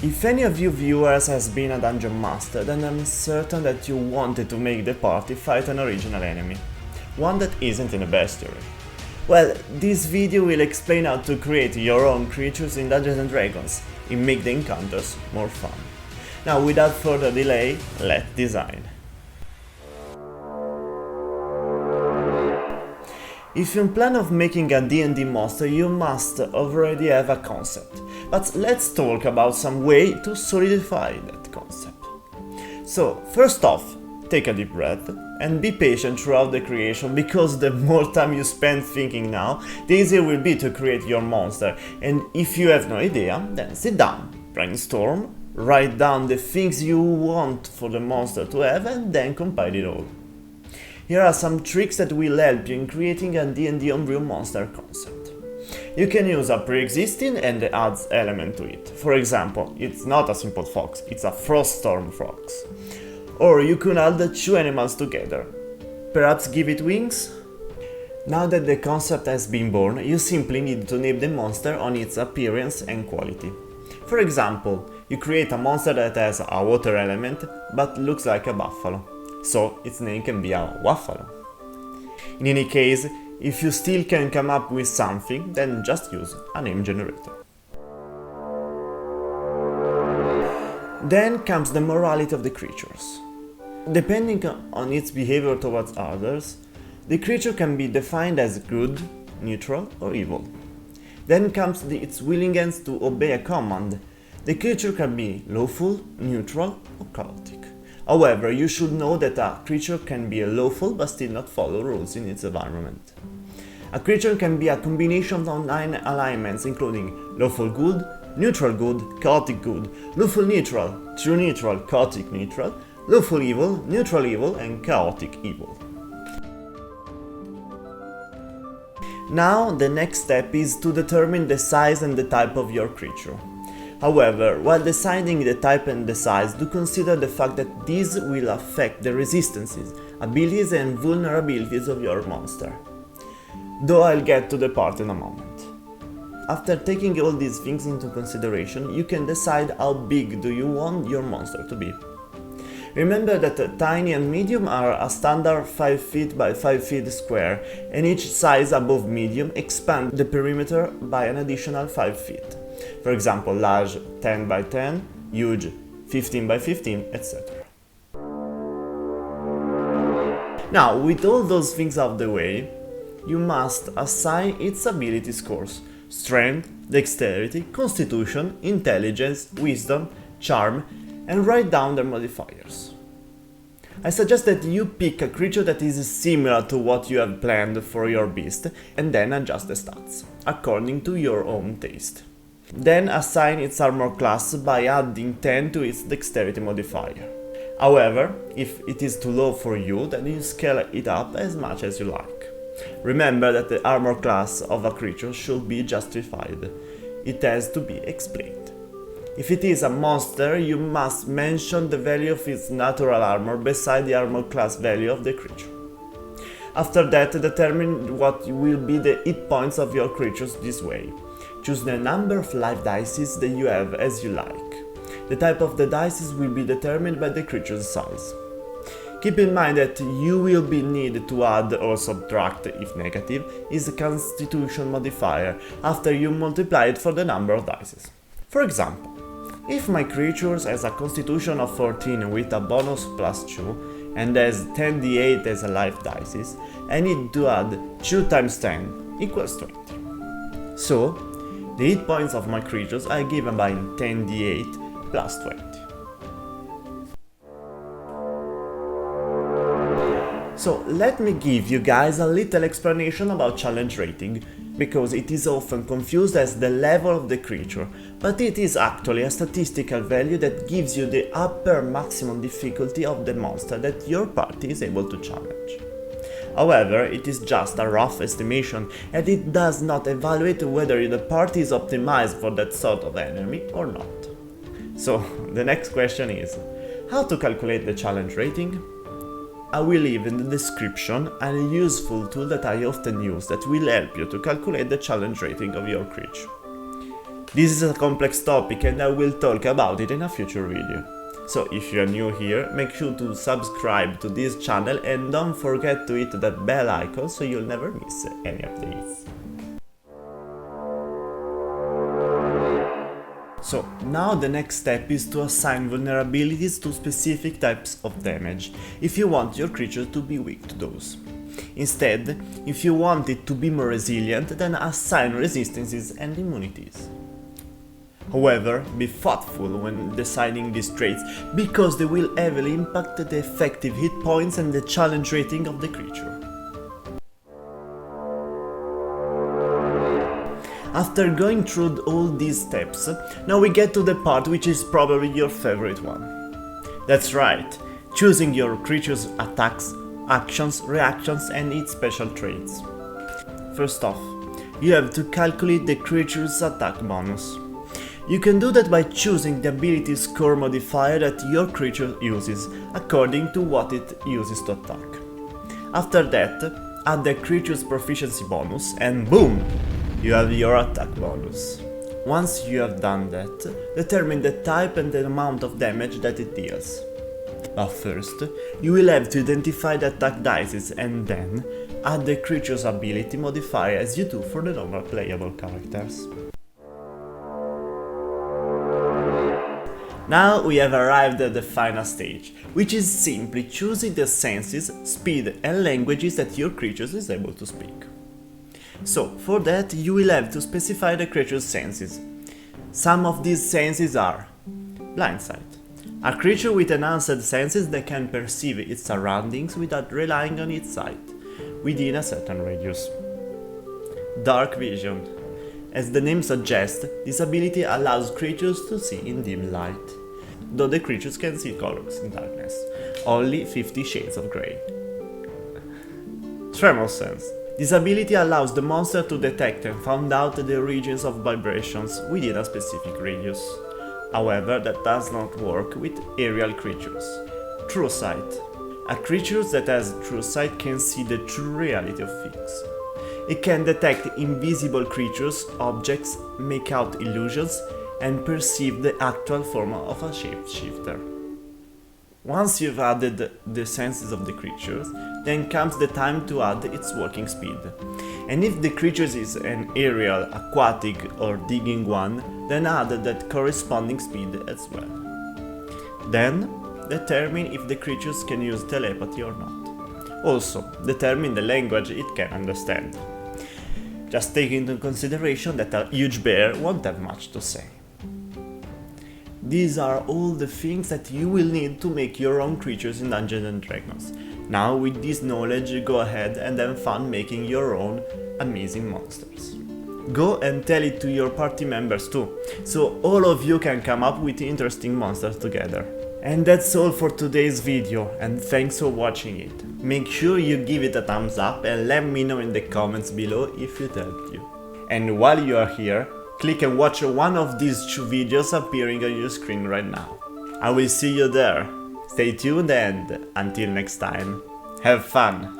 If any of you viewers has been a dungeon master, then I'm certain that you wanted to make the party fight an original enemy, one that isn't in a bestiary. Well, this video will explain how to create your own creatures in Dungeons & Dragons and make the encounters more fun. Now, without further delay, let's design. If you plan of making a D&D monster, you must already have a concept, but let's talk about some way to solidify that concept. So, first off, take a deep breath and be patient throughout the creation, because the more time you spend thinking now, the easier it will be to create your monster. And if you have no idea, then sit down, brainstorm, write down the things you want for the monster to have, and then compile it all. Here are some tricks that will help you in creating a D&D Homebrew monster concept. You can use a pre-existing and adds element to it. For example, it's not a simple fox, it's a froststorm fox. Or you can add the two animals together. Perhaps give it wings? Now that the concept has been born, you simply need to name the monster on its appearance and quality. For example, you create a monster that has a water element but looks like a buffalo, so its name can be a waffalo. In any case, if you still can come up with something, then just use a name generator. Then comes the morality of the creatures. Depending on its behavior towards others, the creature can be defined as good, neutral, or evil. Then comes its willingness to obey a command. The creature can be lawful, neutral, or chaotic. However, you should know that a creature can be lawful but still not follow rules in its environment. A creature can be a combination of 9 alignments, including lawful good, neutral good, chaotic good, lawful neutral, true neutral, chaotic neutral, lawful evil, neutral evil, and chaotic evil. Now, the next step is to determine the size and the type of your creature. However, while deciding the type and the size, do consider the fact that these will affect the resistances, abilities and vulnerabilities of your monster. Though I'll get to the part in a moment. After taking all these things into consideration, you can decide how big do you want your monster to be. Remember that tiny and medium are a standard 5 feet by 5 feet square, and each size above medium expands the perimeter by an additional 5 feet. For example, large 10 by 10, huge 15 by 15, etc. Now, with all those things out of the way, you must assign its ability scores: strength, dexterity, constitution, intelligence, wisdom, charm, and write down their modifiers. I suggest that you pick a creature that is similar to what you have planned for your beast, and then adjust the stats, according to your own taste. Then assign its armor class by adding 10 to its dexterity modifier. However, if it is too low for you, then you scale it up as much as you like. Remember that the armor class of a creature should be justified. It has to be explained. If it is a monster, you must mention the value of its natural armor beside the armor class value of the creature. After that, determine what will be the hit points of your creatures this way. Choose the number of life dice that you have as you like. The type of the dice will be determined by the creature's size. Keep in mind that you will be needed to add or subtract, if negative, its constitution modifier after you multiply it for the number of dice. For example, if my creature has a constitution of 14 with a bonus plus 2 and has 10d8 as a life dice, I need to add 2 times 10 equals 20. So, the hit points of my creatures are given by 10d8 plus 20. So let me give you guys a little explanation about challenge rating, because it is often confused as the level of the creature, but it is actually a statistical value that gives you the upper maximum difficulty of the monster that your party is able to challenge. However, it is just a rough estimation, and it does not evaluate whether the party is optimized for that sort of enemy or not. So the next question is, how to calculate the challenge rating? I will leave in the description a useful tool that I often use that will help you to calculate the challenge rating of your creature. This is a complex topic and I will talk about it in a future video. So if you are new here, make sure to subscribe to this channel and don't forget to hit that bell icon so you'll never miss any updates. So now the next step is to assign vulnerabilities to specific types of damage, if you want your creature to be weak to those. Instead, if you want it to be more resilient, then assign resistances and immunities. However, be thoughtful when deciding these traits, because they will heavily impact the effective hit points and the challenge rating of the creature. After going through all these steps, now we get to the part which is probably your favorite one. That's right, choosing your creature's attacks, actions, reactions and its special traits. First off, you have to calculate the creature's attack bonus. You can do that by choosing the ability score modifier that your creature uses, according to what it uses to attack. After that, add the creature's proficiency bonus and boom! You have your attack bonus. Once you have done that, determine the type and the amount of damage that it deals. But first, you will have to identify the attack dices and then add the creature's ability modifier as you do for the normal playable characters. Now we have arrived at the final stage, which is simply choosing the senses, speed and languages that your creature is able to speak. So, for that you will have to specify the creature's senses. Some of these senses are blind sight, a creature with enhanced senses that can perceive its surroundings without relying on its sight, within a certain radius. Dark vision. As the name suggests, this ability allows creatures to see in dim light, though the creatures can see colors in darkness, only 50 shades of grey. Tremor sense. This ability allows the monster to detect and find out the origins of vibrations within a specific radius. However, that does not work with aerial creatures. True sight. A creature that has true sight can see the true reality of things. It can detect invisible creatures, objects, make out illusions, and perceive the actual form of a shapeshifter. Once you've added the senses of the creatures, then comes the time to add its walking speed. And if the creature is an aerial, aquatic or digging one, then add that corresponding speed as well. Then, determine if the creatures can use telepathy or not. Also, determine the language it can understand. Just take into consideration that a huge bear won't have much to say. These are all the things that you will need to make your own creatures in Dungeons & Dragons. Now with this knowledge, go ahead and have fun making your own amazing monsters. Go and tell it to your party members too, so all of you can come up with interesting monsters together. And that's all for today's video, and thanks for watching it. Make sure you give it a thumbs up and let me know in the comments below if it helped you. And while you are here, click and watch one of these 2 videos appearing on your screen right now. I will see you there. Stay tuned and until next time, have fun!